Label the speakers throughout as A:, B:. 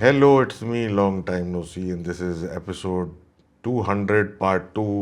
A: Hello, it's me, long time no see, and this is episode 200 part 2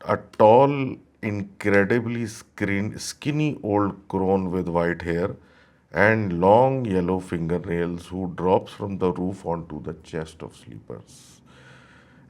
A: a tall, incredibly skinny old crone with white hair and long yellow fingernails who drops from the roof onto the chest of sleepers.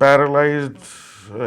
A: paralyzed,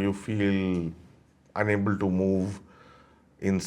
A: you feel unable to move in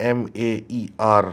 A: MEER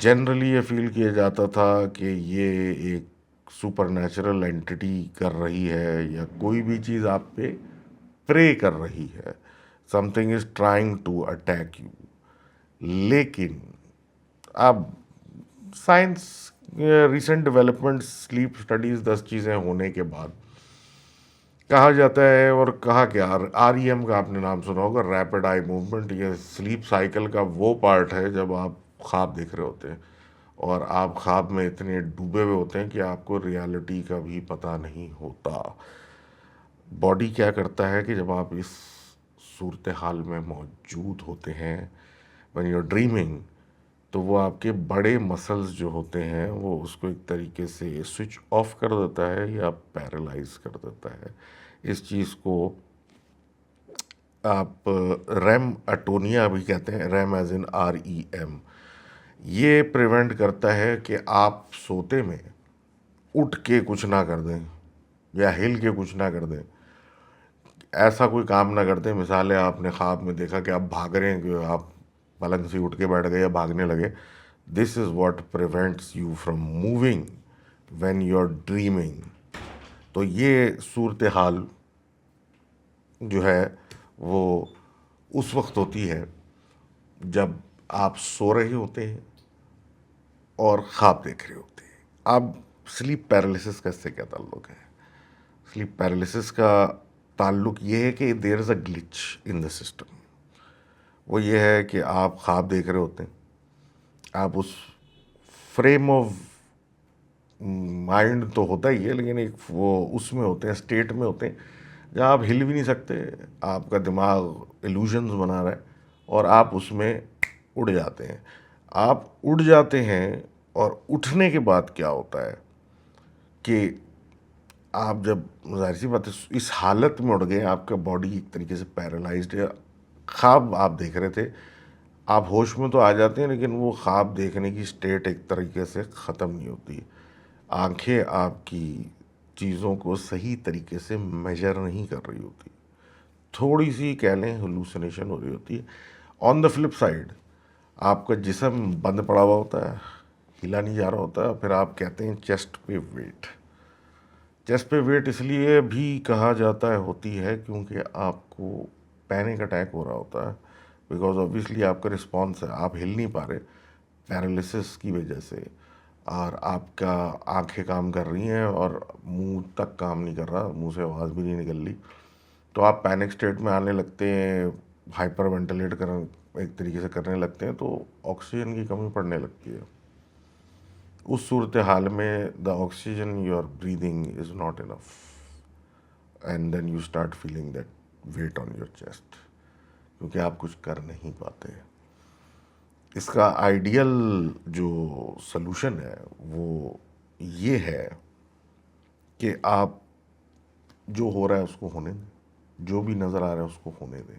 A: generally یہ فیل کیا جاتا تھا کہ یہ ایک super natural anti کر رہی ہے یا کوئی بھی چیز آپ پہ پرے کر رہی ہے، something is trying to attack you. لیکن اب science recent development sleep studies 10 چیزیں ہونے کے بعد کہا جاتا ہے، اور کہا کہ آر ای ایم کا آپ نے نام سنا ہوگا، ریپڈ آئی موومنٹ. یہ سلیپ سائیکل کا وہ پارٹ ہے جب آپ خواب دیکھ رہے ہوتے ہیں اور آپ خواب میں اتنے ڈوبے ہوئے ہوتے ہیں کہ آپ کو ریالٹی کا بھی پتہ نہیں ہوتا. باڈی کیا کرتا ہے کہ جب آپ اس صورتحال میں موجود ہوتے ہیں when you're ڈریمنگ، تو وہ آپ کے بڑے مسلز جو ہوتے ہیں وہ اس کو ایک طریقے سے سوئچ آف کر دیتا ہے یا پیرالائز کر دیتا ہے. اس چیز کو آپ ریم اٹونیا بھی کہتے ہیں، ریم ایز ان REM. یہ پریونٹ کرتا ہے کہ آپ سوتے میں اٹھ کے کچھ نہ کر دیں یا ہل کے کچھ نہ کر دیں، ایسا کوئی کام نہ کرتے. مثال ہے، آپ نے خواب میں دیکھا کہ آپ بھاگ رہے ہیں، کہ آپ پلنگ سے اٹھ کے بیٹھ گئے یا بھاگنے لگے. This is what prevents you from moving when you are dreaming. تو یہ صورتحال جو ہے وہ اس وقت ہوتی ہے جب آپ سو رہے ہوتے ہیں اور خواب دیکھ رہے ہوتے ہیں. اب سلیپ پیرالیسس کا اس سے کیا تعلق ہے؟ سلیپ پیرالیسس کا تعلق یہ ہے کہ دیر is a گلچ in the system. وہ یہ ہے کہ آپ خواب دیکھ رہے ہوتے ہیں، آپ اس فریم آف مائنڈ تو ہوتا ہی ہے، لیکن ایک وہ اس میں ہوتے ہیں، اسٹیٹ میں ہوتے ہیں جہاں آپ ہل بھی نہیں سکتے. آپ کا دماغ ایلوژنز بنا رہا ہے اور آپ اس میں اڑ جاتے ہیں. آپ اڑ جاتے ہیں اور اٹھنے کے بعد کیا ہوتا ہے کہ آپ جب، ظاہر سی بات ہے، اس حالت میں اڑ گئے، آپ کا باڈی ایک طریقے سے پیرالائزڈ ہے. خواب آپ دیکھ رہے تھے، آپ ہوش میں تو آ جاتے ہیں، لیکن وہ خواب دیکھنے کی اسٹیٹ ایک طریقے سے ختم نہیں ہوتی. آنکھیں آپ کی چیزوں کو صحیح طریقے سے میجر نہیں کر رہی ہوتی، تھوڑی سی کہہ لیں ہلوسینیشن ہو رہی ہوتی ہے. آن دا فلپ سائڈ، آپ کا جسم بند پڑا ہوا ہوتا ہے، ہلا نہیں جا رہا ہوتا. پھر آپ کہتے ہیں چیسٹ پہ ویٹ. چیسٹ پہ ویٹ اس لیے بھی کہا جاتا ہے ہوتی ہے کیونکہ آپ کو پینک اٹیک ہو رہا ہوتا ہے، بیکاز آبویسلی آپ کا رسپانس ہے، آپ ہل نہیں پا رہے پیرالیسس کی وجہ سے، اور آپ کا آنکھیں کام کر رہی ہیں اور منہ تک کام نہیں کر رہا، منہ سے آواز بھی نہیں نکل رہی. تو آپ پینک اسٹیٹ میں آنے لگتے ہیں، ہائپر وینٹیلیٹ کر ایک طریقے سے کرنے لگتے ہیں، تو آکسیجن کی کمی پڑنے لگتی ہے. اس صورتحال میں the oxygen you are breathing is not enough, and then you start feeling that weight on your chest, کیونکہ آپ کچھ کر نہیں پاتے. اس کا آئیڈیل جو سلوشن ہے وہ یہ ہے کہ آپ جو ہو رہا ہے اس کو ہونے دیں، جو بھی نظر آ رہا ہے اس کو ہونے دیں.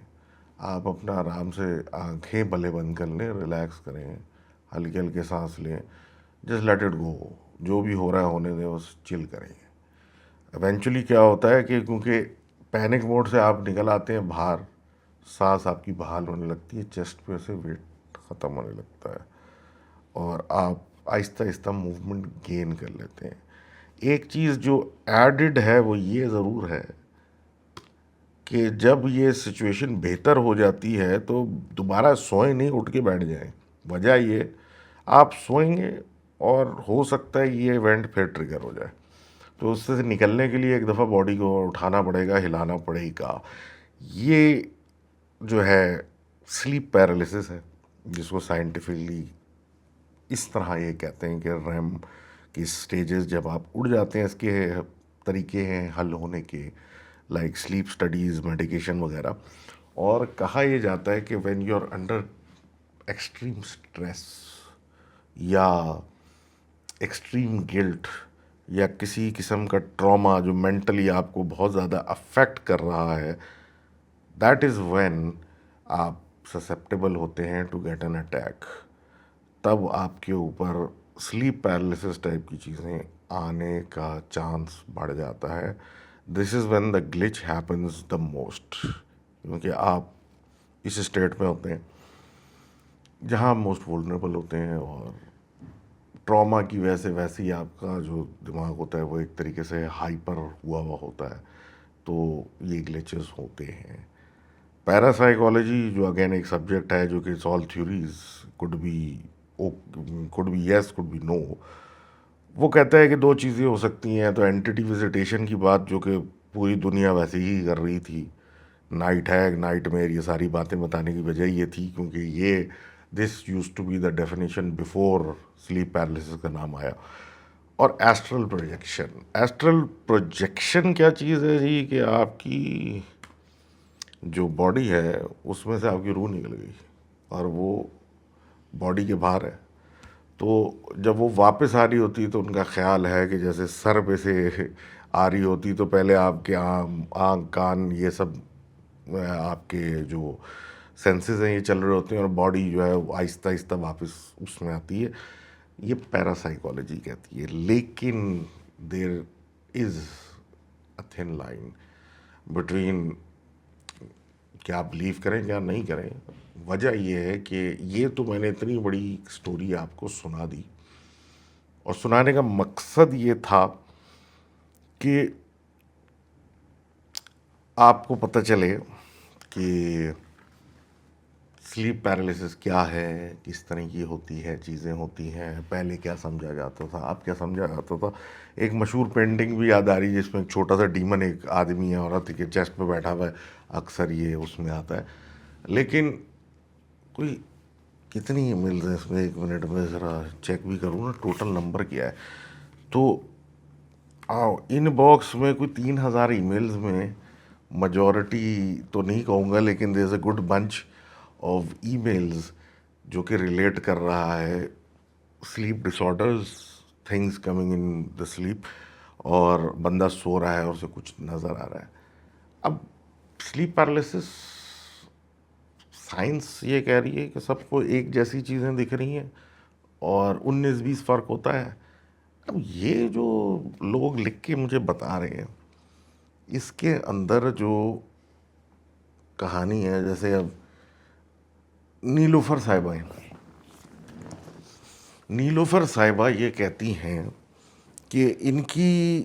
A: آپ اپنا آرام سے آنکھیں بھلے بند کر لیں، ریلیکس کریں، ہلکے ہلکے سانس لیں، جسٹ لیٹ اٹ گو. جو بھی ہو رہا ہے ہونے دیں، بس چل کریں. ایونچولی کیا ہوتا ہے کہ کیونکہ پینک موڈ سے آپ نکل آتے ہیں باہر، سانس آپ کی بحال ہونے لگتی ہے، چیسٹ پہ سے ویٹ ختم ہونے لگتا ہے اور آپ آہستہ آہستہ موومنٹ گین کر لیتے ہیں. ایک چیز جو ایڈڈ ہے وہ یہ ضرور ہے کہ جب یہ سچویشن بہتر ہو جاتی ہے تو دوبارہ سوئیں نہیں، اٹھ کے بیٹھ جائیں. وجہ یہ، آپ سوئیں گے اور ہو سکتا ہے یہ ایونٹ پھر ٹریگر ہو جائے، تو اس سے نکلنے کے لیے ایک دفعہ باڈی کو اٹھانا پڑے گا، ہلانا پڑے گا. یہ جو ہے سلیپ پیرالیسس ہے، جس کو سائنٹیفکلی اس طرح یہ کہتے ہیں کہ ریم کی سٹیجز جب آپ اڑ جاتے ہیں. اس کے طریقے ہیں حل ہونے کے، لائک سلیپ سٹڈیز، میڈیکیشن وغیرہ. اور کہا یہ جاتا ہے کہ when you are under extreme stress یا ایکسٹریم گلٹ یا کسی قسم کا ٹراما جو مینٹلی آپ کو بہت زیادہ افیکٹ کر رہا ہے، دیٹ از وین آپ سسیپٹیبل ہوتے ہیں ٹو گیٹ این اٹیک. تب آپ کے اوپر سلیپ پیرالیسس ٹائپ کی چیزیں آنے کا چانس بڑھ جاتا ہے. This is when the glitch happens the most, کیونکہ آپ اس اسٹیٹ میں ہوتے ہیں جہاں موسٹ وولنریبل ہوتے ہیں اور ٹراما کی وجہ سے ویسے ہی آپ کا جو دماغ ہوتا ہے وہ ایک طریقے سے ہائپر ہوا ہوتا ہے، تو یہ گلیچز ہوتے ہیں۔ پیراسائیکالوجی جو اگین ایک سبجیکٹ ہے جو کہ آل theories could be yes could be no، وہ کہتا ہے کہ دو چیزیں ہو سکتی ہیں، تو اینٹی وزیٹیشن کی بات جو کہ پوری دنیا ویسے ہی کر رہی تھی، نائٹ ہے نائٹ میر، یہ ساری باتیں بتانے کی وجہ یہ تھی کیونکہ یہ this used to be the definition before sleep paralysis کا نام آیا۔ اور ایسٹرل پروجیکشن کیا چیز ہے جی؟ کہ آپ کی جو باڈی ہے اس میں سے آپ کی روح نکل گئی اور وہ باڈی کے باہر ہے، تو جب وہ واپس آ رہی ہوتی تو ان کا خیال ہے کہ جیسے سر پہ سے آ رہی ہوتی تو پہلے آپ کے آنکھ کان یہ سب آپ کے جو سینسز ہیں یہ چل رہے ہوتے ہیں، اور باڈی جو ہے وہ آہستہ آہستہ واپس اس میں آتی ہے۔ یہ پیراسائیکالوجی کہتی ہے، لیکن there is a thin line between کیا آپ بلیو کریں کیا نہیں کریں۔ وجہ یہ ہے کہ یہ تو میں نے اتنی بڑی سٹوری آپ کو سنا دی، اور سنانے کا مقصد یہ تھا کہ آپ کو پتہ چلے کہ سلیپ پیرالسس کیا ہے، کس طرح کی ہوتی ہے، چیزیں ہوتی ہیں، پہلے کیا سمجھا جاتا تھا، اب کیا سمجھا جاتا تھا۔ ایک مشہور پینٹنگ بھی یاد آ رہی ہے جس میں ایک چھوٹا سا ڈیمن ایک آدمی ہے عورت کے چیسٹ پہ بیٹھا ہوا ہے، اکثر یہ اس میں آتا ہے۔ لیکن کوئی کتنی ای میلز ہیں اس میں، ایک منٹ میں ذرا چیک بھی کروں نا ٹوٹل نمبر کیا ہے، تو ان باکس میں کوئی 3000 ای میلز میں میجورٹی تو نہیں کہوں گا، لیکن there is a good bunch of emails جو کہ ریلیٹ کر رہا ہے sleep disorders, things coming in the sleep, اور بندہ سو رہا ہے اور اسے کچھ نظر آ رہا ہے۔ اب سلیپ پیرالسس سائنس یہ کہہ رہی ہے کہ سب کو ایک جیسی چیزیں دکھ رہی ہیں اور 19-20 فرق ہوتا ہے۔ اب یہ جو لوگ لکھ کے مجھے بتا رہے ہیں اس کے اندر جو کہانی ہے، جیسے اب نیلوفر صاحبہ یہ کہتی ہیں کہ ان کی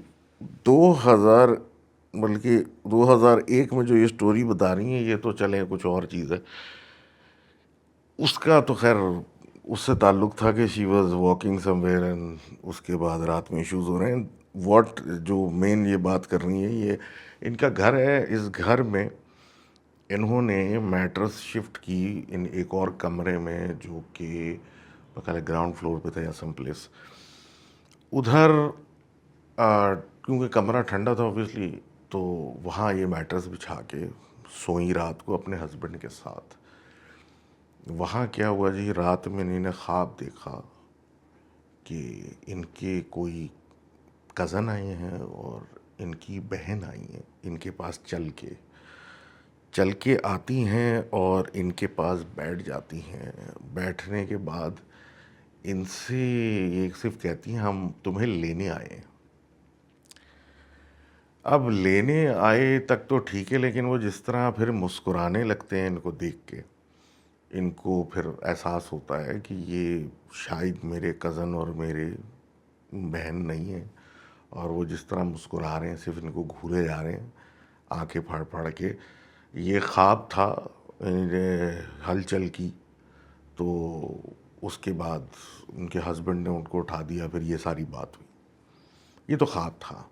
A: 2001 میں جو یہ سٹوری بتا رہی ہیں، یہ تو چلیں کچھ اور چیز ہے، اس کا تو خیر اس سے تعلق تھا کہ she was walking somewhere and اس کے بعد رات میں ایشوز ہو رہے ہیں۔ واٹ جو مین یہ بات کر رہی ہیں، یہ ان کا گھر ہے، اس گھر میں انہوں نے میٹرس شفٹ کی ان ایک اور کمرے میں جو کہ پہلے گراؤنڈ فلور پہ تھا یا سم پلیس ادھر، کیونکہ کمرہ ٹھنڈا تھا اوبیسلی، تو وہاں یہ میٹرس بچھا کے سوئیں رات کو اپنے ہسبینڈ کے ساتھ۔ وہاں کیا ہوا جی، رات میں انہوں نے خواب دیکھا کہ ان کے کوئی کزن آئے ہیں اور ان کی بہن آئی ہیں ان کے پاس چل کے آتی ہیں اور ان کے پاس بیٹھ جاتی ہیں۔ بیٹھنے کے بعد ان سے ایک صرف کہتی ہیں ہم تمہیں لینے آئے ہیں۔ اب لینے آئے تک تو ٹھیک ہے، لیکن وہ جس طرح پھر مسکرانے لگتے ہیں ان کو دیکھ کے، ان کو پھر احساس ہوتا ہے کہ یہ شاید میرے کزن اور میرے بہن نہیں ہیں، اور وہ جس طرح مسکرا رہے ہیں صرف ان کو گھورے جا رہے ہیں آنکھیں پھاڑ پھاڑ کے۔ یہ خواب تھا ہلچل کی، تو اس کے بعد ان کے ہسبینڈ نے ان کو اٹھا دیا، پھر یہ ساری بات ہوئی۔ یہ تو خواب تھا۔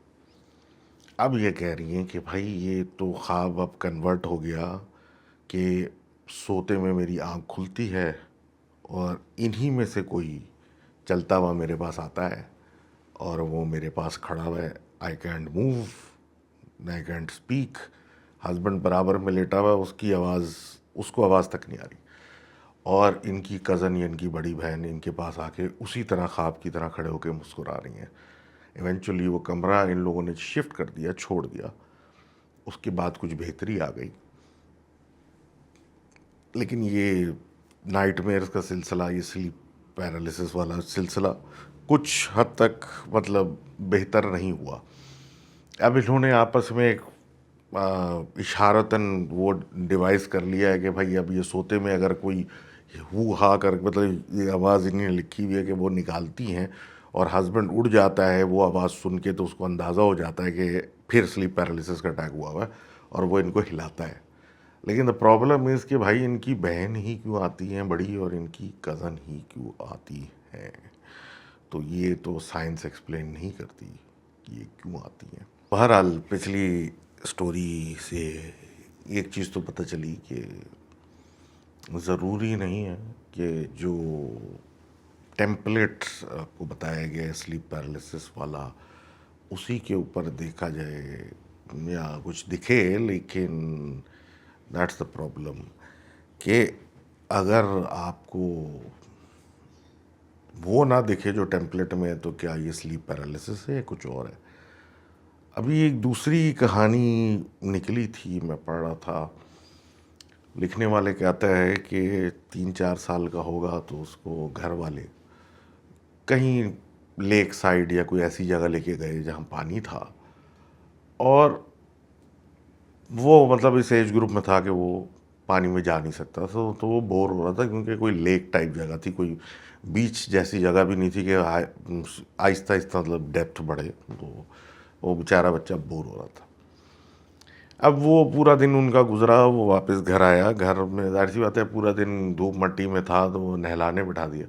A: اب یہ کہہ رہی ہیں کہ بھائی یہ تو خواب اب کنورٹ ہو گیا کہ سوتے میں میری آنکھ کھلتی ہے اور انہی میں سے کوئی چلتا ہوا میرے پاس آتا ہے، اور وہ میرے پاس کھڑا ہوا ہے، I can't move, I can't speak. Husband برابر میں لیٹا ہوا ہے، اس کو آواز تک نہیں آ رہی، اور ان کی کزن یا ان کی بڑی بہن ان کے پاس آ کے اسی طرح خواب کی طرح کھڑے ہو کے مسکرا رہی ہیں۔ ایونچولی وہ کمرہ ان لوگوں نے شفٹ کر دیا، چھوڑ دیا، اس کے بعد کچھ بہتری آ گئی، لیکن یہ نائٹ میئرز کا سلسلہ، یہ سلیپ پیرالسس والا سلسلہ کچھ حد تک مطلب بہتر نہیں ہوا۔ اب انہوں نے آپس میں ایک اشارتاً وہ ڈیوائس کر لیا ہے کہ بھائی اب یہ سوتے میں اگر کوئی ہو ہا کر مطلب یہ آواز انہیں لکھی ہوئی ہے کہ وہ نکالتی ہیں اور ہسبینڈ اڑ جاتا ہے وہ آواز سن کے، تو اس کو اندازہ ہو جاتا ہے کہ پھر سلیپ پیرالیسس کا اٹیک ہوا ہوا ہے، اور وہ ان کو ہلاتا ہے. لیکن دا پرابلم از کہ بھائی ان کی بہن ہی کیوں آتی ہیں بڑی، اور ان کی کزن ہی کیوں آتی ہیں؟ تو یہ تو سائنس ایکسپلین نہیں کرتی کہ یہ کیوں آتی ہیں. بہرحال پچھلی سٹوری سے ایک چیز تو پتہ چلی کہ ضروری نہیں ہے کہ جو ٹیمپلیٹ آپ کو بتایا گیا ہے سلیپ پیرالیسس والا اسی کے اوپر دیکھا جائے یا کچھ دکھے. لیکن دیٹس دا پرابلم کہ اگر آپ کو وہ نہ دکھے جو ٹیمپلیٹ میں ہے تو کیا یہ سلیپ پیرالیسس ہے یا کچھ اور ہے. ابھی ایک دوسری کہانی نکلی تھی، میں پڑھ رہا تھا. لکھنے والے کہتا ہے کہ 3-4 سال کا ہوگا تو اس کو گھر والے کہیں لیک سائڈ یا کوئی ایسی جگہ لے کے گئے جہاں پانی تھا، اور وہ مطلب اس ایج گروپ میں تھا کہ وہ پانی میں جا نہیں سکتا تھا، تو وہ بور ہو رہا تھا کیونکہ کوئی لیک ٹائپ جگہ تھی، کوئی بیچ جیسی جگہ بھی نہیں تھی کہ آہستہ آہستہ مطلب ڈیپتھ بڑھے. تو وہ بیچارہ بچہ بور ہو رہا تھا. اب وہ پورا دن ان کا گزرا، وہ واپس گھر آیا. گھر میں ظاہر سی بات ہے پورا دن دھوپ مٹی میں تھا، تو وہ نہلانے بٹھا دیا.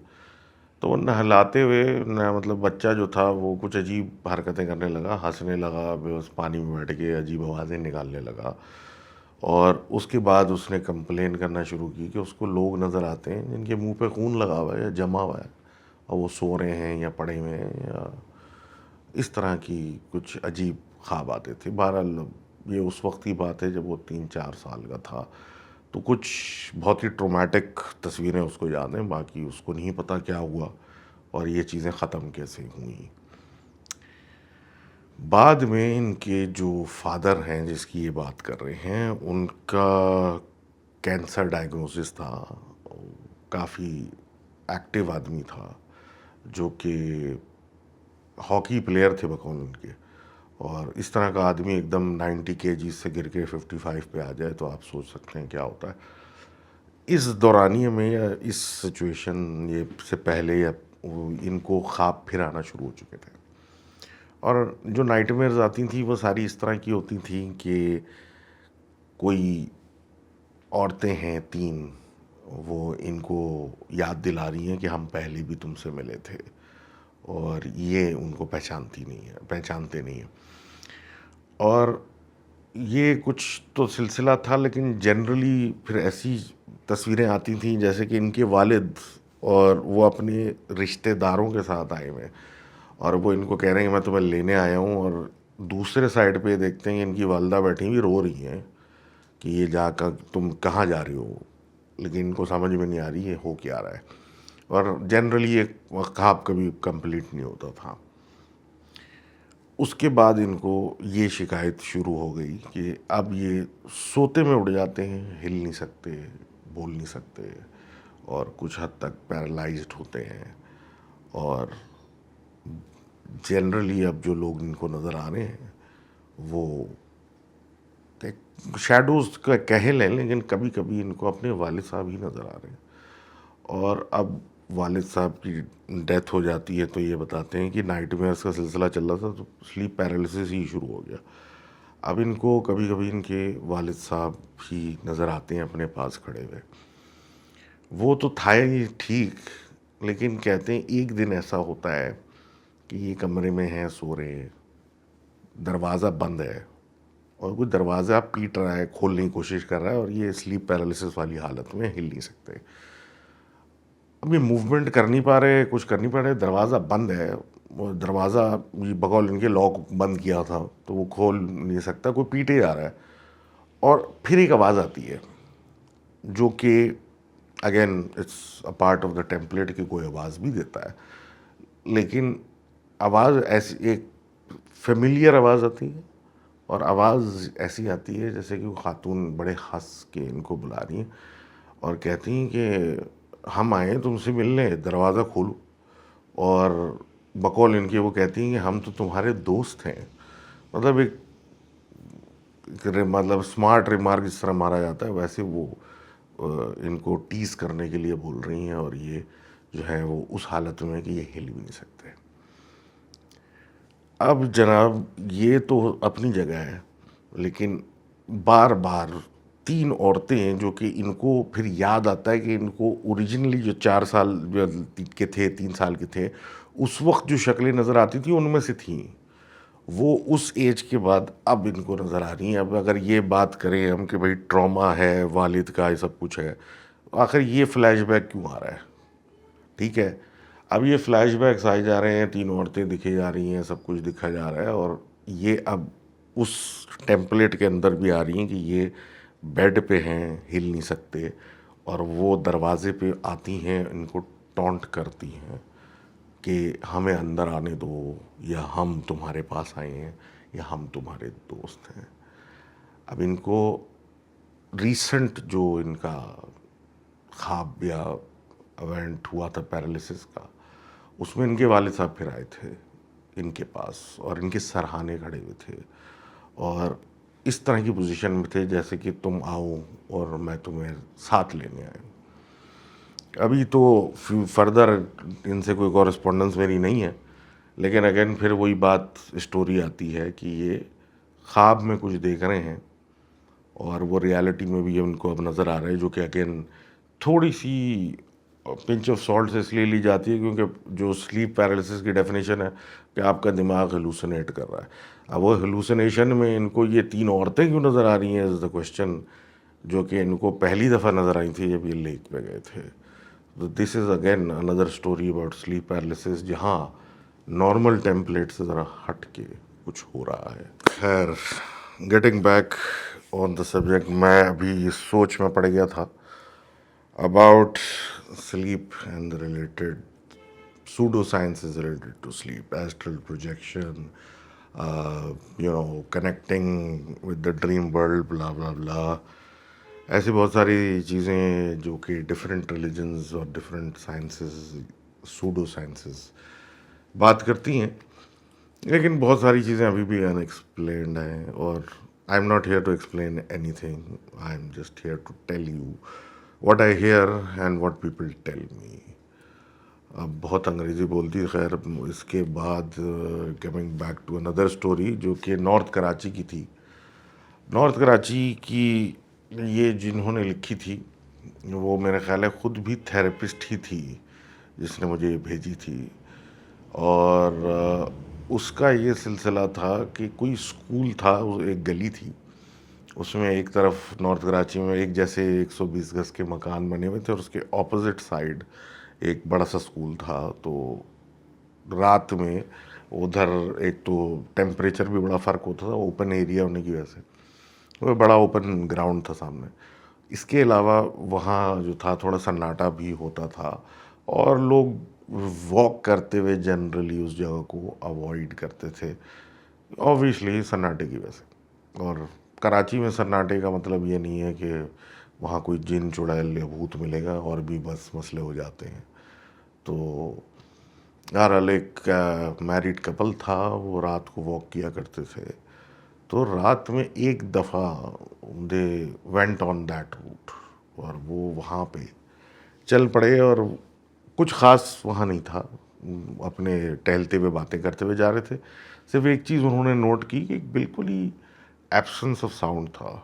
A: تو وہ نہلاتے ہوئے مطلب بچہ جو تھا وہ کچھ عجیب حرکتیں کرنے لگا، ہنسنے لگا، بس پانی میں بیٹھ کے عجیب آوازیں نکالنے لگا. اور اس کے بعد اس نے کمپلین کرنا شروع کی کہ اس کو لوگ نظر آتے ہیں جن کے منہ پہ خون لگا ہوا ہے یا جمع ہوا ہے، اور وہ سو رہے ہیں یا پڑے ہوئے ہیں، یا اس طرح کی کچھ عجیب خواب آتے تھے. بہرحال یہ اس وقت کی بات ہے جب وہ 3-4 سال کا تھا. تو کچھ بہت ہی ٹرومیٹک تصویریں اس کو یاد ہیں، باقی اس کو نہیں پتہ کیا ہوا اور یہ چیزیں ختم کیسے ہوئیں. بعد میں ان کے جو فادر ہیں جس کی یہ بات کر رہے ہیں، ان کا کینسر ڈائگنوسس تھا. کافی ایکٹیو آدمی تھا، جو کہ ہاکی پلیئر تھے بقول ان کے. اور اس طرح کا آدمی ایک دم 90 kg سے گر کے 55 پہ آ جائے تو آپ سوچ سکتے ہیں کیا ہوتا ہے. اس دورانیے میں یا اس سچویشن یہ سے پہلے یا ان کو خواب پھر آنا شروع ہو چکے تھے. اور جو نائٹ میئرز آتی تھیں وہ ساری اس طرح کی ہوتی تھیں کہ کوئی عورتیں ہیں 3، وہ ان کو یاد دلا رہی ہیں کہ ہم پہلے بھی تم سے ملے تھے، اور یہ ان کو پہچانتے نہیں ہیں. اور یہ کچھ تو سلسلہ تھا، لیکن جنرلی پھر ایسی تصویریں آتی تھیں جیسے کہ ان کے والد اور وہ اپنے رشتہ داروں کے ساتھ آئے ہوئے ہیں، اور وہ ان کو کہہ رہے ہیں کہ میں تمہیں لینے آیا ہوں. اور دوسرے سائڈ پہ دیکھتے ہیں کہ ان کی والدہ بیٹھی ہوئی رو رہی ہیں کہ یہ جا کر تم کہاں جا رہے ہو، لیکن ان کو سمجھ میں نہیں آ رہی یہ ہو کیا رہا ہے. اور جنرلی یہ خواب کبھی کمپلیٹ نہیں ہوتا تھا. اس کے بعد ان کو یہ شکایت شروع ہو گئی کہ اب یہ سوتے میں اڑ جاتے ہیں، ہل نہیں سکتے، بول نہیں سکتے، اور کچھ حد تک پیرالائزڈ ہوتے ہیں. اور جنرلی اب جو لوگ ان کو نظر آ رہے ہیں وہ شیڈوز کا کہہ لیں، لیکن کبھی کبھی ان کو اپنے والد صاحب ہی نظر آ رہے ہیں. اور اب والد صاحب کی ڈیتھ ہو جاتی ہے تو یہ بتاتے ہیں کہ نائٹ میئرس کا سلسلہ چل رہا تھا تو سلیپ پیرالیسس ہی شروع ہو گیا. اب ان کو کبھی کبھی ان کے والد صاحب ہی نظر آتے ہیں اپنے پاس کھڑے ہوئے. وہ تو تھا ہی ٹھیک، لیکن کہتے ہیں ایک دن ایسا ہوتا ہے کہ یہ کمرے میں ہیں، سو رہے ہیں، دروازہ بند ہے، اور کوئی دروازہ پیٹ رہا ہے، کھولنے کی کوشش کر رہا ہے، اور یہ سلیپ پیرالیسس والی حالت میں ہل نہیں سکتے. اب یہ موومنٹ کر نہیں پا رہے، کچھ کر نہیں پا رہے، دروازہ بند ہے. وہ دروازہ بقول ان کے لاک بند کیا تھا تو وہ کھول نہیں سکتا، کوئی پیٹے جا رہا ہے. اور پھر ایک آواز آتی ہے جو کہ again it's a part of the template کہ کوئی آواز بھی دیتا ہے، لیکن آواز ایسی ایک فیملیئر آواز آتی ہے، اور آواز ایسی آتی ہے جیسے کہ وہ خاتون بڑے ہنس کے ان کو بلا رہی ہیں اور کہتی ہیں کہ ہم آئے ہیں تم سے ملنے، دروازہ کھولو. اور بقول ان کے وہ کہتی ہیں کہ ہم تو تمہارے دوست ہیں. مطلب ایک مطلب اسمارٹ ریمارک جس طرح مارا جاتا ہے ویسے وہ ان کو ٹیز کرنے کے لیے بول رہی ہیں، اور یہ جو ہے وہ اس حالت میں ہے کہ یہ ہل بھی نہیں سکتے۔ اب جناب یہ تو اپنی جگہ ہے، لیکن بار بار تین عورتیں ہیں جو کہ ان کو پھر یاد آتا ہے کہ ان کو اوریجنلی جو 4 سال کے تھے، 3 سال کے تھے، اس وقت جو شکلیں نظر آتی تھیں ان میں سے تھیں، وہ اس ایج کے بعد اب ان کو نظر آ رہی ہیں۔ اب اگر یہ بات کریں ہم کہ بھائی ٹراما ہے، والد کا یہ سب کچھ ہے، آخر یہ فلیش بیک کیوں آ رہا ہے؟ ٹھیک ہے، اب یہ فلیش بیکس آئے جا رہے ہیں، تین عورتیں دکھے جا رہی ہیں، سب کچھ دکھا جا رہا ہے، اور یہ اب اس ٹیمپلیٹ کے اندر بھی آ رہی ہیں کہ یہ بیڈ پہ ہیں، ہل نہیں سکتے، اور وہ دروازے پہ آتی ہیں، ان کو ٹونٹ کرتی ہیں کہ ہمیں اندر آنے دو، یا ہم تمہارے پاس آئے ہیں، یا ہم تمہارے دوست ہیں۔ اب ان کو ریسنٹ جو ان کا خواب یا ایونٹ ہوا تھا پیرالسس کا، اس میں ان کے والد صاحب پھر آئے تھے ان کے پاس، اور ان کے سرہانے کھڑے ہوئے تھے، اور اس طرح کی پوزیشن میں تھے جیسے کہ تم آؤ اور میں تمہیں ساتھ لینے آیا۔ ابھی تو فردر ان سے کوئی کورسپونڈنس میری نہیں ہے، لیکن اگین پھر وہی بات اسٹوری آتی ہے کہ یہ خواب میں کچھ دیکھ رہے ہیں، اور وہ ریالٹی میں بھی ان کو اب نظر آ رہا ہے، جو کہ اگین تھوڑی سی پنچ آف سالٹ سے اس لیے لی جاتی ہے کیونکہ جو سلیپ پیرالسس کی ڈیفینیشن ہے کہ آپ کا دماغ ہلوسینیٹ کر رہا ہے۔ اب وہ ہلوسینیشن میں ان کو یہ تین عورتیں کیوں نظر آ رہی ہیں از دا کوشچن، جو کہ ان کو پہلی دفعہ نظر آئی تھی جب یہ لیک پہ گئے تھے۔ This is again another story about sleep paralysis, جہاں نارمل ٹیمپلیٹ سے ذرا ہٹ کے کچھ ہو رہا ہے۔ خیر، getting back on the subject, میں ابھی اس سوچ میں پڑ گیا تھا about sleep and the related pseudosciences related to sleep, astral projection, connecting with the dream world, blah blah blah. ایسی بہت ساری چیزیں جو کہ ڈفرینٹ ریلیجنز اور ڈفرینٹ سائنسز، سوڈو سائنسز بات کرتی ہیں، لیکن بہت ساری چیزیں ابھی بھی ان ایکسپلینڈ ہیں، اور I am not here to explain anything, I am just here to tell you what I hear and what people tell me. اب بہت انگریزی بولتی ہے، خیر اس کے بعد کمنگ بیک ٹو اندر اسٹوری جو کہ نارتھ کراچی کی تھی۔ نارتھ کراچی کی یہ جنہوں نے لکھی تھی وہ میرے خیال ہے خود بھی تھیراپسٹ ہی تھی جس نے مجھے بھیجی تھی، اور اس کا یہ سلسلہ تھا کہ کوئی اسکول تھا، ایک گلی تھی، اس میں ایک طرف نارتھ کراچی میں ایک جیسے 120 گز کے مکان بنے ہوئے تھے، اور اس کے اپوزٹ سائڈ ایک بڑا سا اسکول تھا۔ تو رات میں ادھر ایک تو ٹیمپریچر بھی بڑا فرق ہوتا تھا، اوپن ایریا ہونے کی وجہ سے، وہ بڑا اوپن گراؤنڈ تھا سامنے۔ اس کے علاوہ وہاں جو تھا تھوڑا سناٹا بھی ہوتا تھا، اور لوگ واک کرتے ہوئے جنرلی اس جگہ کو اوائڈ کرتے تھے، اوبویسلی سناٹے کی وجہ سے۔ اور کراچی میں سناٹے کا مطلب یہ نہیں ہے کہ وہاں کوئی جن چڑیل یا بھوت ملے گا، اور بھی بس مسئلے ہو جاتے ہیں۔ تو بہرحال ایک میرڈ کپل تھا، وہ رات کو واک کیا کرتے تھے، تو رات میں ایک دفعہ they went on that route, اور وہ وہاں پہ چل پڑے، اور کچھ خاص وہاں نہیں تھا، اپنے ٹہلتے ہوئے باتیں کرتے ہوئے جا رہے تھے۔ صرف ایک چیز انہوں نے نوٹ کی کہ بالکل ہی ایبسنس آف ساؤنڈ تھا،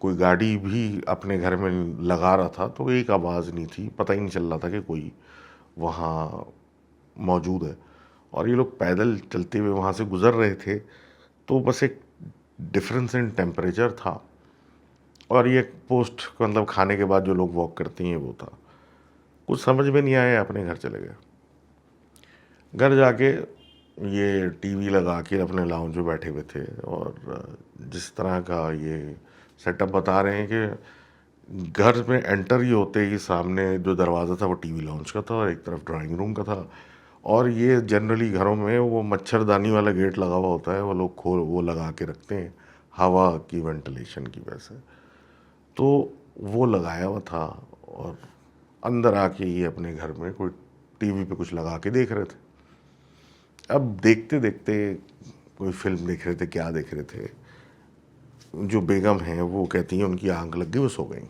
A: کوئی گاڑی بھی اپنے گھر میں لگا رہا تھا تو ایک آواز نہیں تھی، پتہ ہی نہیں چل رہا تھا کہ کوئی وہاں موجود ہے۔ اور یہ لوگ پیدل چلتے ہوئے وہاں سے گزر رہے تھے، تو بس ایک ڈفرینس ان ٹیمپریچر تھا، اور یہ پوسٹ مطلب کھانے کے بعد جو لوگ واک کرتے ہیں وہ تھا۔ کچھ سمجھ میں نہیں آیا، اپنے گھر چلے گئے۔ گھر جا کے یہ ٹی وی لگا کے اپنے لاؤنج میں بیٹھے ہوئے تھے، اور جس طرح کا یہ سیٹ اپ بتا رہے ہیں کہ گھر میں انٹر ہی ہوتے ہی سامنے جو دروازہ تھا وہ ٹی وی لاؤنج کا تھا، اور ایک طرف ڈرائنگ روم کا تھا، اور یہ جنرلی گھروں میں وہ مچھردانی والا گیٹ لگا ہوا ہوتا ہے، وہ لوگ وہ لگا کے رکھتے ہیں ہوا کی وینٹیلیشن کی وجہ سے، تو وہ لگایا ہوا تھا، اور اندر آ کے یہ اپنے گھر میں کوئی ٹی وی پہ کچھ لگا کے دیکھ رہے تھے۔ اب دیکھتے دیکھتے کوئی فلم دیکھ رہے تھے، کیا دیکھ رہے تھے، جو بیگم ہیں وہ کہتی ہیں ان کی آنکھ لگ گئی، وہ سو گئیں۔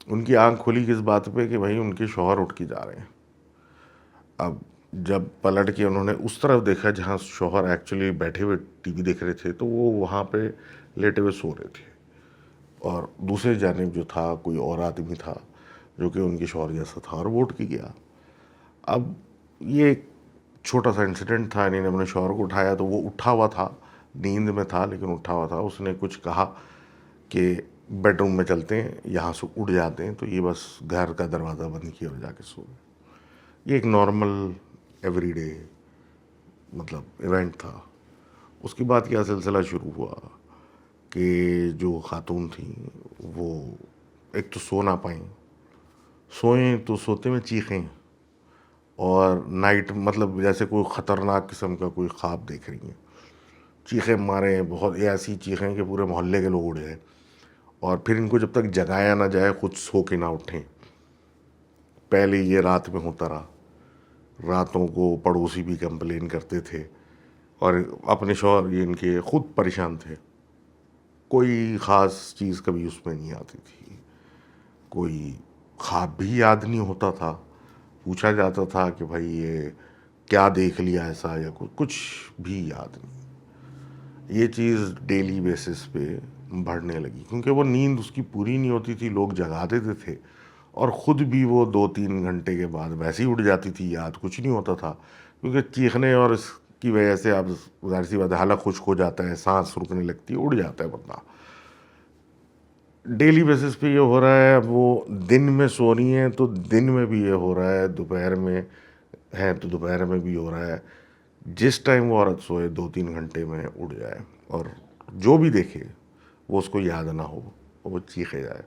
A: ان کی آنکھ کھلی کس بات پہ کہ بھائی ان کے شوہر اٹھ کے جا رہے ہیں. اب جب پلٹ کے انہوں نے اس طرف دیکھا جہاں شوہر ایکچولی بیٹھے ہوئے ٹی وی دیکھ رہے تھے تو وہ وہاں پہ لیٹے ہوئے سو رہے تھے, اور دوسری جانب جو تھا کوئی اور آدمی تھا جو کہ ان کے شوہر جیسا تھا, اور وہ اٹھ کے گیا. اب یہ ایک چھوٹا سا انسیڈنٹ تھا, انہوں نے اپنے شوہر کو اٹھایا تو وہ اٹھا ہوا تھا, نیند میں تھا لیکن اٹھا ہوا تھا. اس نے کچھ کہا کہ بیڈ روم میں چلتے ہیں, یہاں سے اٹھ جاتے ہیں, تو یہ بس گھر کا دروازہ بند کیا اور جا کے سو گئے. یہ ایک نارمل ایوری ڈے مطلب ایونٹ تھا. اس کے بعد کیا سلسلہ شروع ہوا کہ جو خاتون تھیں وہ ایک تو سو نہ پائیں, سوئیں تو سوتے میں چیخیں, اور نائٹ مطلب جیسے کوئی خطرناک قسم کا کوئی خواب دیکھ رہی ہیں, چیخیں ماریں, بہت ایسی چیخیں کہ پورے محلے کے لوگ اڑ جائیں. اور پھر ان کو جب تک جگایا نہ جائے خود سو کے نہ اٹھیں. پہلے یہ رات میں ہوتا رہا, راتوں کو پڑوسی بھی کمپلین کرتے تھے, اور اپنے شوہر یہ ان کے خود پریشان تھے. کوئی خاص چیز کبھی اس میں نہیں آتی تھی, کوئی خواب بھی یاد نہیں ہوتا تھا. پوچھا جاتا تھا کہ بھائی یہ کیا دیکھ لیا ایسا, یا کچھ بھی یاد نہیں. یہ چیز ڈیلی بیسس پہ بڑھنے لگی کیونکہ وہ نیند اس کی پوری نہیں ہوتی تھی, لوگ جگا دیتے تھے, اور خود بھی وہ 2-3 گھنٹے کے بعد ویسے ہی اٹھ جاتی تھی, یاد کچھ نہیں ہوتا تھا. کیونکہ چیخنے اور اس کی وجہ سے اب ظاہر سی بات ہے حلق خشک ہو جاتا ہے, سانس رکنے لگتی ہے, اڑ جاتا ہے بندہ. ڈیلی بیسس پہ یہ ہو رہا ہے. اب وہ دن میں سو رہی ہیں تو دن میں بھی یہ ہو رہا ہے, دوپہر میں ہے تو دوپہر میں بھی ہو رہا ہے. جس ٹائم وہ عورت سوئے 2-3 گھنٹے میں اڑ جائے, اور جو بھی دیکھے وہ اس کو یاد نہ ہو, وہ چیخے جائے.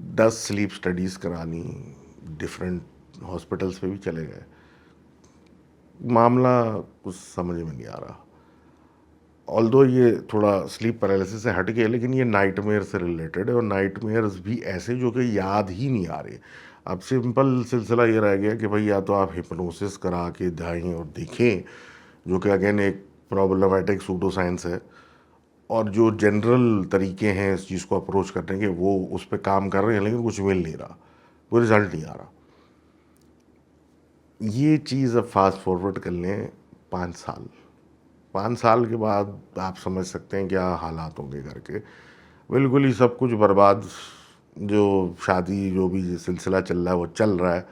A: 10 سلیپ سٹڈیز کرانی, ڈفرینٹ ہاسپٹلس پہ بھی چلے گئے, معاملہ کچھ سمجھ میں نہیں آ رہا. آلدو یہ تھوڑا سلیپ پیرالسس سے ہٹ گیا, لیکن یہ نائٹ میئر سے ریلیٹڈ ہے, اور نائٹ میئرز بھی ایسے جو کہ یاد ہی نہیں آ رہے. اب سمپل سلسلہ یہ رہ گیا کہ بھائی یا تو آپ ہپنوسس کرا کے جائیں اور دیکھیں, جو کہ اگین ایک پرابلمیٹک سوڈو سائنس ہے, اور جو جنرل طریقے ہیں اس چیز کو اپروچ کرنے کے وہ اس پہ کام کر رہے ہیں, لیکن کچھ مل نہیں رہا, کوئی رزلٹ نہیں آ رہا. یہ چیز اب فاسٹ فارورڈ کر لیں 5 سال, 5 سال کے بعد آپ سمجھ سکتے ہیں کیا حالات ہوں گے گھر کے. بالکل ہی سب کچھ برباد. جو شادی جو بھی سلسلہ چل رہا ہے وہ چل رہا ہے,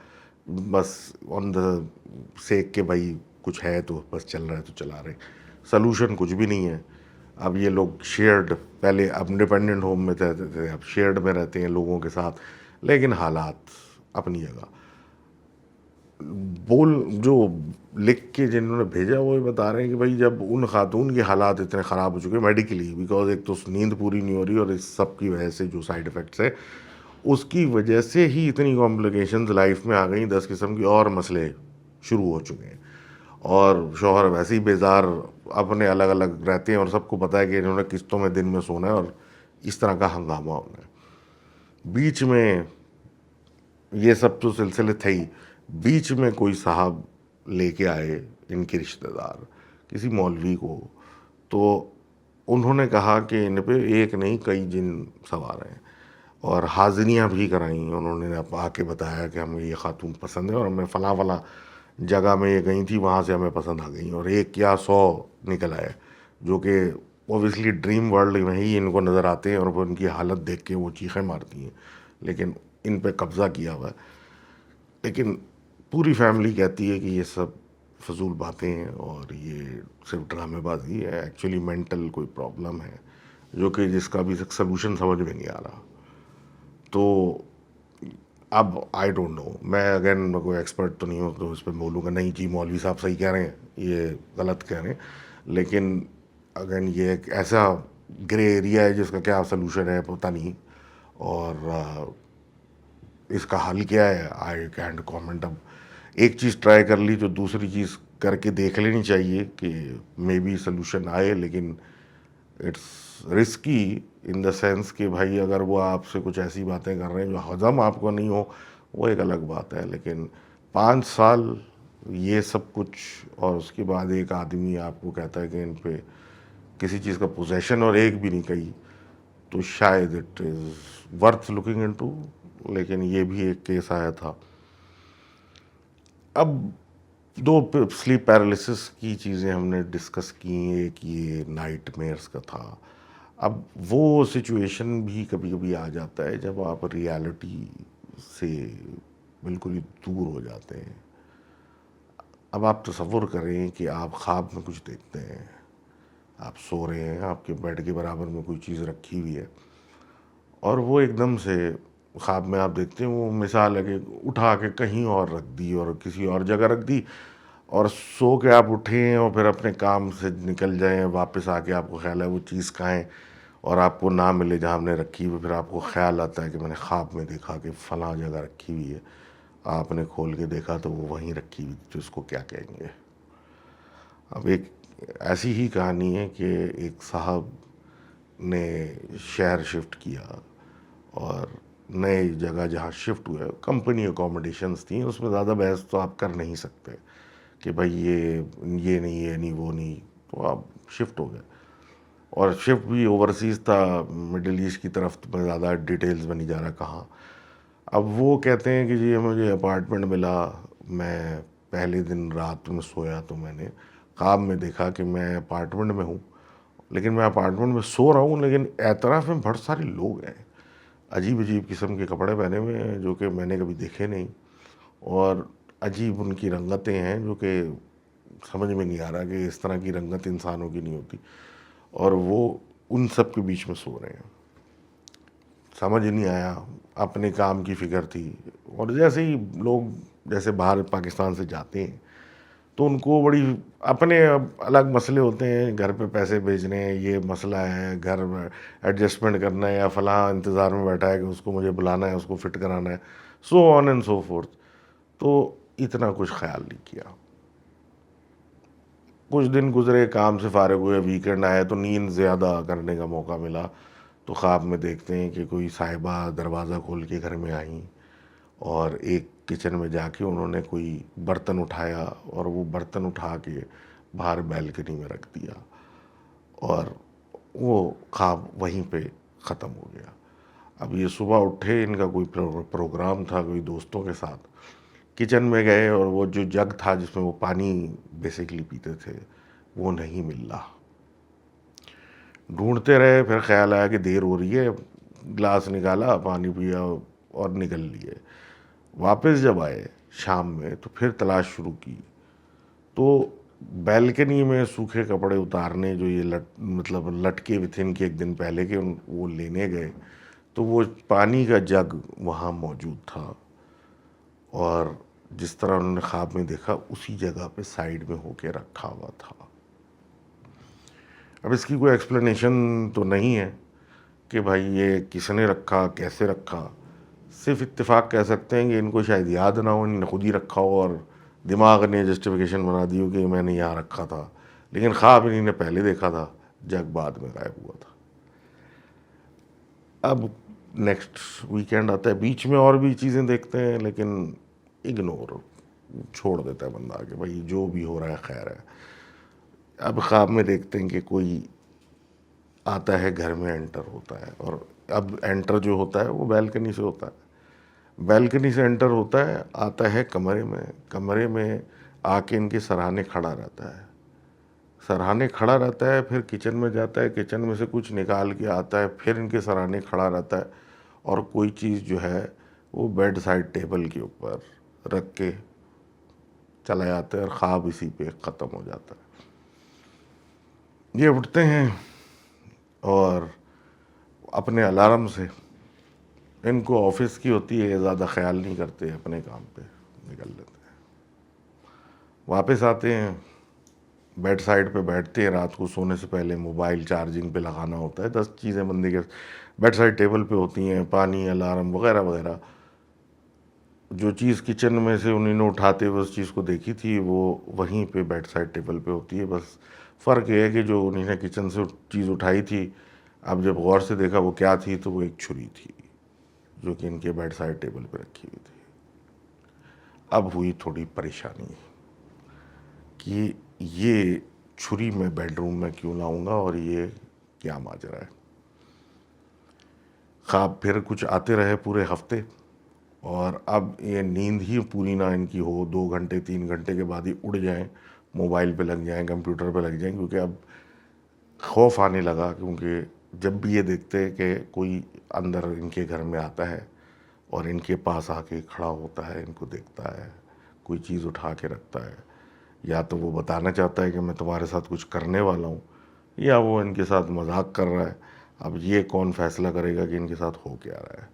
A: بس آن دا سیک کہ بھائی کچھ ہے تو بس چل رہا ہے تو چلا رہے. سلوشن کچھ بھی نہیں ہے. اب یہ لوگ شیئرڈ, پہلے اب انڈیپینڈنٹ ہوم میں رہتے تھے, اب شیئرڈ میں رہتے ہیں لوگوں کے ساتھ, لیکن حالات اپنی جگہ. جو لکھ کے جنہوں نے بھیجا وہ یہ بتا رہے ہیں کہ بھائی جب ان خاتون کے حالات اتنے خراب ہو چکے میڈیکلی, بیکاز ایک تو نیند پوری نہیں ہو رہی, اور اس سب کی وجہ سے جو سائیڈ افیکٹس ہے اس کی وجہ سے ہی اتنی کمپلیکیشنز لائف میں آ گئیں, 10 قسم کی اور مسئلے شروع ہو چکے ہیں. اور شوہر ویسے ہی بیزار, اپنے الگ الگ رہتے ہیں, اور سب کو پتہ ہے کہ انہوں نے قسطوں میں دن میں سونا ہے, اور اس طرح کا ہنگامہ ہونا ہے. بیچ میں یہ سب تو سلسلے تھے ہی, بیچ میں کوئی صاحب لے کے آئے ان کے رشتہ دار کسی مولوی کو, تو انہوں نے کہا کہ ان پہ ایک نہیں کئی جن سوار ہیں, اور حاضریاں بھی کرائیں. انہوں نے آ کے بتایا کہ ہمیں یہ خاتون پسند ہے, اور ہمیں فلاں فلاں جگہ میں یہ گئی تھی, وہاں سے ہمیں پسند آ گئیں, اور 1 یا 100 نکل آئے, جو کہ اوبیسلی ڈریم ورلڈ میں ہی ان کو نظر آتے ہیں, اور وہ ان کی حالت دیکھ کے وہ چیخیں مارتی ہیں, لیکن ان پہ قبضہ کیا ہوا ہے. لیکن پوری فیملی کہتی ہے کہ یہ سب فضول باتیں ہیں, اور یہ صرف ڈرامے بازی ہے. ایکچولی مینٹل کوئی پرابلم ہے, جو کہ جس کا بھی سلوشن سمجھ میں نہیں آ رہا. تو اب آئی ڈونٹ نو, میں اگین کوئی ایکسپرٹ تو نہیں ہوں تو اس پہ بولوں گا نہیں جی مولوی صاحب صحیح کہہ رہے ہیں, یہ غلط کہہ رہے ہیں, لیکن اگین یہ ایک ایسا گرے ایریا ہے جس کا کیا سلوشن ہے پتہ نہیں, اور اس کا حل کیا ہے آئی کینٹ کامنٹ. اب ایک چیز ٹرائی کر لی تو دوسری چیز کر کے دیکھ لینی چاہیے کہ مے بی سلوشن آئے, لیکن it's risky in the sense کہ بھائی اگر وہ آپ سے کچھ ایسی باتیں کر رہے ہیں جو ہضم آپ کو نہیں ہو, وہ ایک الگ بات ہے. لیکن 5 سال یہ سب کچھ, اور اس کے بعد ایک آدمی آپ کو کہتا ہے کہ ان پہ کسی چیز کا پوزیشن اور ایک بھی نہیں کہی, تو شاید it is worth looking into. لیکن یہ بھی ایک کیس آیا تھا. اب دو سلیپ پیرالسس کی چیزیں ہم نے ڈسکس کی. ایک یہ نائٹ میئرس کا تھا. اب وہ سچویشن بھی کبھی کبھی آ جاتا ہے جب آپ ریالٹی سے بالکل ہی دور ہو جاتے ہیں. اب آپ تصور کریں کہ آپ خواب میں کچھ دیکھتے ہیں, آپ سو رہے ہیں, آپ کے بیڈ کے برابر میں کوئی چیز رکھی ہوئی ہے, اور وہ ایک دم سے خواب میں آپ دیکھتے ہیں وہ مثال ہے کہ اٹھا کے کہیں اور رکھ دی اور کسی اور جگہ رکھ دی, اور سو کے آپ اٹھیں اور پھر اپنے کام سے نکل جائیں, واپس آ کے آپ کو خیال ہے وہ چیز کہاں ہے, اور آپ کو نہ ملے جہاں ہم نے رکھی ہوئی. پھر آپ کو خیال آتا ہے کہ میں نے خواب میں دیکھا کہ فلاں جگہ رکھی ہوئی ہے. آپ نے کھول کے دیکھا تو وہ وہیں رکھی ہوئی, تو اس کو کیا کہیں گے؟ اب ایک ایسی ہی کہانی ہے کہ ایک صاحب نے شہر شفٹ کیا, اور نئے جگہ جہاں شفٹ ہوئے کمپنی اکوموڈیشنز تھیں, اس میں زیادہ بحث تو آپ کر نہیں سکتے کہ بھائی یہ نہیں, یہ نہیں, وہ نہیں, تو آپ شفٹ ہو گئے. اور شفٹ بھی اوورسیز تھا, مڈل ایسٹ کی طرف. تو میں زیادہ ڈیٹیلز میں نہیں جا رہا کہاں. اب وہ کہتے ہیں کہ جی مجھے اپارٹمنٹ ملا, میں پہلے دن رات میں سویا تو میں نے خواب میں دیکھا کہ میں اپارٹمنٹ میں ہوں, لیکن میں اپارٹمنٹ میں سو رہا ہوں, لیکن اعتراف میں بہت سارے لوگ ہیں, عجیب عجیب قسم کے کپڑے پہنے ہوئے ہیں جو کہ میں نے کبھی دیکھے نہیں, اور عجیب ان کی رنگتیں ہیں جو کہ سمجھ میں نہیں آ رہا کہ اس طرح کی رنگت انسانوں کی نہیں ہوتی, اور وہ ان سب کے بیچ میں سو رہے ہیں. سمجھ نہیں آیا, اپنے کام کی فکر تھی. اور جیسے ہی لوگ جیسے باہر پاکستان سے جاتے ہیں تو ان کو بڑی اپنے الگ مسئلے ہوتے ہیں, گھر پہ پیسے بھیجنے ہیں, یہ مسئلہ ہے, گھر میں ایڈجسٹمنٹ کرنا ہے, یا فلاں انتظار میں بیٹھا ہے کہ اس کو مجھے بلانا ہے, اس کو فٹ کرانا ہے, سو آن اینڈ سو فورتھ. تو اتنا کچھ خیال نہیں کیا. کچھ دن گزرے, کام سے فارغ ہوئے, ویکینڈ آئے تو نیند زیادہ کرنے کا موقع ملا. تو خواب میں دیکھتے ہیں کہ کوئی صاحبہ دروازہ کھول کے گھر میں آئیں, اور ایک کچن میں جا کے انہوں نے کوئی برتن اٹھایا, اور وہ برتن اٹھا کے باہر بیلکنی میں رکھ دیا, اور وہ خواب وہیں پہ ختم ہو گیا. اب یہ صبح اٹھے, ان کا کوئی پروگرام تھا کوئی دوستوں کے ساتھ, کچن میں گئے, اور وہ جو جگ تھا جس میں وہ پانی بیسیکلی پیتے تھے وہ نہیں مل رہا. ڈھونڈتے رہے, پھر خیال آیا کہ دیر ہو رہی ہے, گلاس نکالا, پانی پیا اور نکل لیے. واپس جب آئے شام میں تو پھر تلاش شروع کی, تو بیلکنی میں سوکھے کپڑے اتارنے جو یہ مطلب لٹکے ہوئے تھے ان کے ایک دن پہلے کے, وہ لینے گئے تو وہ پانی کا جگ وہاں موجود تھا, اور جس طرح انہوں نے خواب میں دیکھا اسی جگہ پہ سائیڈ میں ہو کے رکھا ہوا تھا. اب اس کی کوئی ایکسپلینیشن تو نہیں ہے کہ بھائی یہ کس نے رکھا, کیسے رکھا. صرف اتفاق کہہ سکتے ہیں کہ ان کو شاید یاد نہ ہو, انہوں نے خود ہی رکھا ہو, اور دماغ نے جسٹیفیکیشن بنا دی ہو کہ میں نے یہاں رکھا تھا, لیکن خواب انہوں نے پہلے دیکھا تھا, جگ بعد میں غائب ہوا تھا. اب نیکسٹ ویکینڈ آتا ہے, بیچ میں اور بھی چیزیں دیکھتے ہیں, لیکن اگنور چھوڑ دیتا ہے بندہ کہ بھائی جو بھی ہو رہا ہے خیر ہے. اب خواب میں دیکھتے ہیں کہ کوئی آتا ہے, گھر میں انٹر ہوتا ہے, اور اب انٹر جو ہوتا ہے وہ بیلکنی سے ہوتا ہے. بیلکنی سے انٹر ہوتا ہے, آتا ہے کمرے میں, کمرے میں آ کے ان کے سرہانے کھڑا رہتا ہے, سرہانے کھڑا رہتا ہے. پھر کچن میں جاتا ہے, کچن میں سے کچھ نکال کے آتا ہے, پھر ان کے سرہانے کھڑا رہتا ہے, اور کوئی چیز جو ہے وہ بیڈ سائڈ ٹیبل کے اوپر رکھ کے چلا جاتا ہے, اور خواب اسی پہ ختم ہو جاتا ہے. یہ اٹھتے ہیں اور اپنے الارم سے, ان کو آفس کی ہوتی ہے, زیادہ خیال نہیں کرتے, اپنے کام پہ نکل لیتے ہیں. واپس آتے ہیں, بیڈ سائڈ پہ بیٹھتے ہیں, رات کو سونے سے پہلے موبائل چارجنگ پہ لگانا ہوتا ہے, 10 چیزیں بندے کے بیڈ سائڈ ٹیبل پہ ہوتی ہیں, پانی, الارم وغیرہ وغیرہ. جو چیز کچن میں سے انہوں نے اٹھاتے ہوئے اس چیز کو دیکھی تھی وہ وہیں پہ بیڈ سائڈ ٹیبل پہ ہوتی ہے. بس فرق یہ ہے کہ جو انہوں نے کچن سے چیز اٹھائی تھی, اب جب غور سے دیکھا وہ کیا تھی, تو وہ ایک چھری تھی جو کہ ان کے بیڈ سائڈ ٹیبل پہ رکھی ہوئی تھی. اب ہوئی تھوڑی پریشانی کہ یہ چھری میں بیڈ روم میں کیوں لاؤں گا, اور یہ کیا ماجرا ہے. خواب پھر کچھ آتے رہے پورے ہفتے، اور اب یہ نیند ہی پوری نہ ان کی ہو، 2 گھنٹے 3 گھنٹے کے بعد ہی اڑ جائیں، موبائل پہ لگ جائیں، کمپیوٹر پہ لگ جائیں، کیونکہ اب خوف آنے لگا، کیونکہ جب بھی یہ دیکھتے کہ کوئی اندر ان کے گھر میں آتا ہے اور ان کے پاس آ کے کھڑا ہوتا ہے، ان کو دیکھتا ہے، کوئی چیز اٹھا کے رکھتا ہے، یا تو وہ بتانا چاہتا ہے کہ میں تمہارے ساتھ کچھ کرنے والا ہوں، یا وہ ان کے ساتھ مذاق کر رہا ہے۔ اب یہ کون فیصلہ کرے گا کہ ان کے ساتھ ہو کیا رہا ہے؟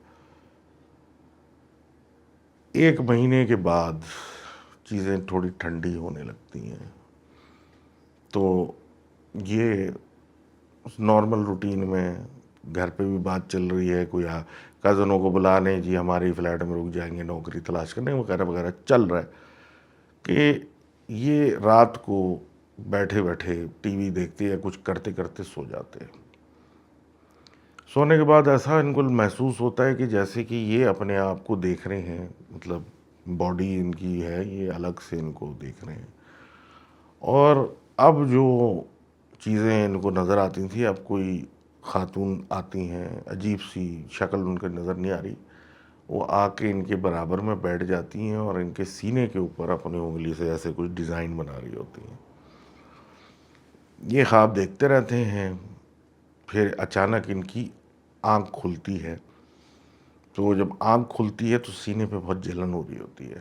A: 1 مہینے کے بعد چیزیں تھوڑی ٹھنڈی ہونے لگتی ہیں، تو یہ نارمل روٹین میں گھر پہ بھی بات چل رہی ہے، کوئی کزنوں کو بلا لیں، جی ہماری فلیٹ میں رک جائیں گے نوکری تلاش کرنے، وغیرہ وغیرہ چل رہا ہے، کہ یہ رات کو بیٹھے بیٹھے ٹی وی دیکھتے یا کچھ کرتے کرتے سو جاتے ہیں۔ سونے کے بعد ایسا ان کو محسوس ہوتا ہے کہ جیسے کہ یہ اپنے آپ کو دیکھ رہے ہیں، مطلب باڈی ان کی ہے یہ الگ سے ان کو دیکھ رہے ہیں، اور اب جو چیزیں ان کو نظر آتی تھیں، اب کوئی خاتون آتی ہیں، عجیب سی شکل ان کے نظر نہیں آ رہی، وہ آ کے ان کے برابر میں بیٹھ جاتی ہیں اور ان کے سینے کے اوپر اپنی انگلی سے ایسے کچھ ڈیزائن بنا رہی ہوتی ہیں۔ یہ خواب دیکھتے رہتے ہیں، پھر اچانک ان کی آنکھ کھلتی ہے، تو جب آنکھ کھلتی ہے تو سینے پہ بہت جلن ہو رہی ہوتی ہے۔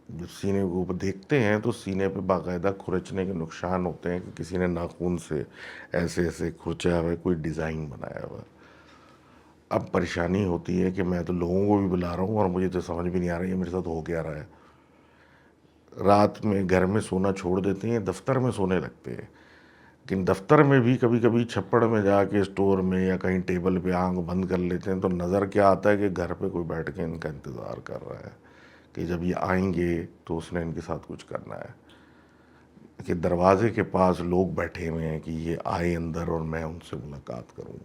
A: جب سینے کو اوپر دیکھتے ہیں تو سینے پہ باقاعدہ کھرچنے کے نقشان ہوتے ہیں، کہ کسی نے ناخون سے ایسے ایسے کھرچا ہوا ہے، کوئی ڈیزائن بنایا ہوا ہے۔ اب پریشانی ہوتی ہے کہ میں تو لوگوں کو بھی بلا رہا ہوں اور مجھے تو سمجھ بھی نہیں آ رہی ہے میرے ساتھ ہو کیا رہا ہے۔ رات میں گھر میں سونا چھوڑ دیتے ہیں، دفتر میں سونے لگتے ہیں، لیکن دفتر میں بھی کبھی کبھی چھپڑ میں جا کے اسٹور میں یا کہیں ٹیبل پہ آنکھ بند کر لیتے ہیں، تو نظر کیا آتا ہے کہ گھر پہ کوئی بیٹھ کے ان کا انتظار کر رہا ہے کہ جب یہ آئیں گے تو اس نے ان کے ساتھ کچھ کرنا ہے، کہ دروازے کے پاس لوگ بیٹھے ہوئے ہیں کہ یہ آئے اندر اور میں ان سے ملاقات کروں۔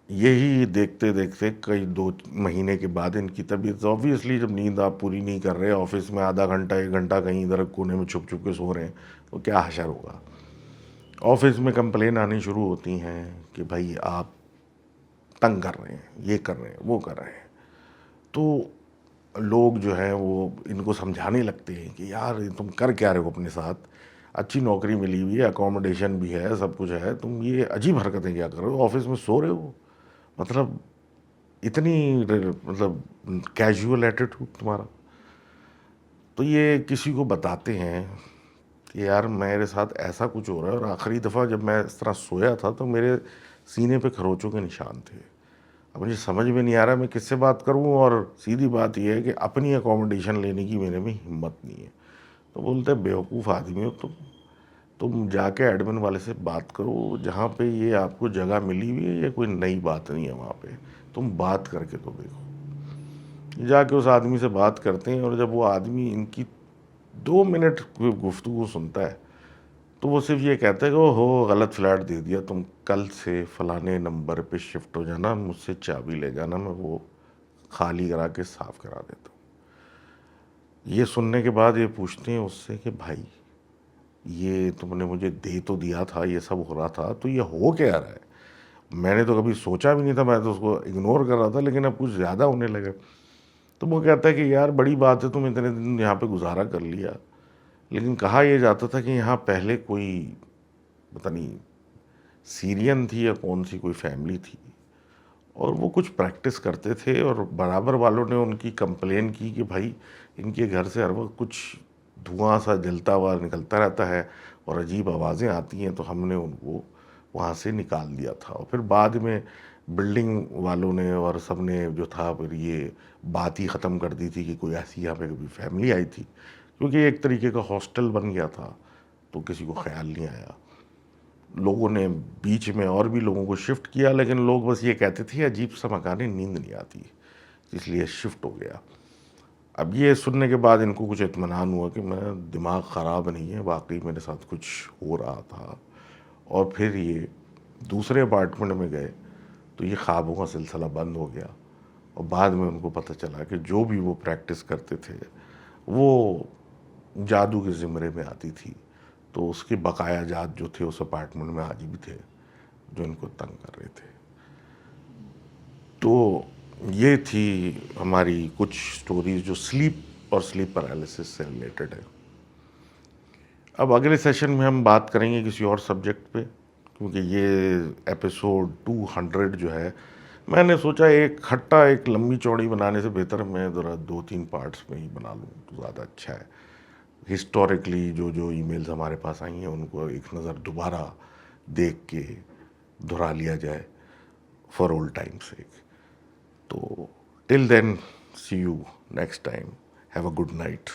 A: یہی دیکھتے دیکھتے کئی 2 مہینے کے بعد ان کی طبیعت، آبویسلی جب نیند آپ پوری نہیں کر رہے، آفس میں آدھا گھنٹہ 1 گھنٹہ کہیں ادھر کونے میں چھپ چھپ کے سو رہے ہیں، تو کیا حشر ہوگا۔ آفس میں کمپلین آنی شروع ہوتی ہیں کہ بھائی آپ تنگ کر رہے ہیں، یہ کر رہے ہیں، وہ کر رہے ہیں، تو لوگ جو ہیں وہ ان کو سمجھانے لگتے ہیں کہ یار تم کر کیا رہے ہو اپنے ساتھ، اچھی نوکری ملی ہوئی ہے، اکوموڈیشن بھی ہے، سب کچھ ہے، تم یہ عجیب حرکتیں کیا کر رہے ہو، آفس میں سو رہے ہو، مطلب اتنی مطلب کیجول ایٹیٹیوڈ تمہارا۔ تو یہ کسی کو بتاتے ہیں کہ یار میرے ساتھ ایسا کچھ ہو رہا ہے، اور آخری دفعہ جب میں اس طرح سویا تھا تو میرے سینے پہ خروچوں کے نشان تھے۔ اب مجھے سمجھ میں نہیں آ رہا میں کس سے بات کروں، اور سیدھی بات یہ ہے کہ اپنی اکوموڈیشن لینے کی میرے میں ہمت نہیں ہے۔ تو بولتے بیوقوف آدمی ہو تم جا کے ایڈمن والے سے بات کرو، جہاں پہ یہ آپ کو جگہ ملی ہوئی ہے، یہ کوئی نئی بات نہیں ہے، وہاں پہ تم بات کر کے تو دیکھو۔ جا کے اس آدمی سے بات کرتے ہیں، اور جب وہ آدمی ان کی 2 منٹ گفتگو سنتا ہے تو وہ صرف یہ کہتا ہے کہ ہو غلط فلیٹ دے دیا، تم کل سے فلانے نمبر پہ شفٹ ہو جانا، مجھ سے چابی لے جانا، میں وہ خالی کرا کے صاف کرا دیتا ہوں۔ یہ سننے کے بعد یہ پوچھتے ہیں اس سے کہ بھائی یہ تم نے مجھے دے تو دیا تھا، یہ سب ہو رہا تھا، تو یہ ہو کیا رہا ہے؟ میں نے تو کبھی سوچا بھی نہیں تھا، میں تو اس کو اگنور کر رہا تھا، لیکن اب کچھ زیادہ ہونے لگے۔ تو وہ کہتا ہے کہ یار بڑی بات ہے، تم اتنے دن یہاں پہ گزارا کر لیا، لیکن کہا یہ جاتا تھا کہ یہاں پہلے کوئی پتہ نہیں سیرین تھی یا کون سی کوئی فیملی تھی، اور وہ کچھ پریکٹس کرتے تھے، اور برابر والوں نے ان کی کمپلین کی کہ بھائی ان کے گھر سے ہر وقت کچھ دھواں سا جلتا ہوا نکلتا رہتا ہے اور عجیب آوازیں آتی ہیں، تو ہم نے ان کو وہاں سے نکال دیا تھا۔ اور پھر بعد میں بلڈنگ والوں نے اور سب نے جو تھا پھر یہ بات ہی ختم کر دی تھی کہ کوئی ایسی یہاں پہ کبھی فیملی آئی تھی، کیونکہ یہ ایک طریقے کا ہاسٹل بن گیا تھا، تو کسی کو خیال نہیں آیا۔ لوگوں نے بیچ میں اور بھی لوگوں کو شفٹ کیا، لیکن لوگ بس یہ کہتے تھے عجیب سا مکان ہے، نیند نہیں آتی، اس لیے شفٹ ہو گیا۔ اب یہ سننے کے بعد ان کو کچھ اطمینان ہوا کہ میں دماغ خراب نہیں ہے، واقعی میرے ساتھ کچھ ہو رہا تھا۔ اور پھر یہ دوسرے اپارٹمنٹ میں گئے تو یہ خوابوں کا سلسلہ بند ہو گیا، اور بعد میں ان کو پتہ چلا کہ جو بھی وہ پریکٹس کرتے تھے وہ جادو کے زمرے میں آتی تھی، تو اس کے بقایا جات جو تھے اس اپارٹمنٹ میں آج بھی تھے، جو ان کو تنگ کر رہے تھے۔ تو یہ تھی ہماری کچھ سٹوریز جو سلیپ اور سلیپ پیرالسس سے ریلیٹڈ ہے. اب اگلے سیشن میں ہم بات کریں گے کسی اور سبجیکٹ پہ، کیونکہ یہ ایپیسوڈ 200 جو ہے، میں نے سوچا ایک لمبی چوڑی بنانے سے بہتر میں ذرا 2-3 پارٹس میں ہی بنا لوں تو زیادہ اچھا ہے. ہسٹوریکلی جو ای میلز ہمارے پاس آئی ہیں ان کو ایک نظر دوبارہ دیکھ کے دہرا لیا جائے فار اولڈ ٹائم سیک. تو till then see you next time. Have a good night.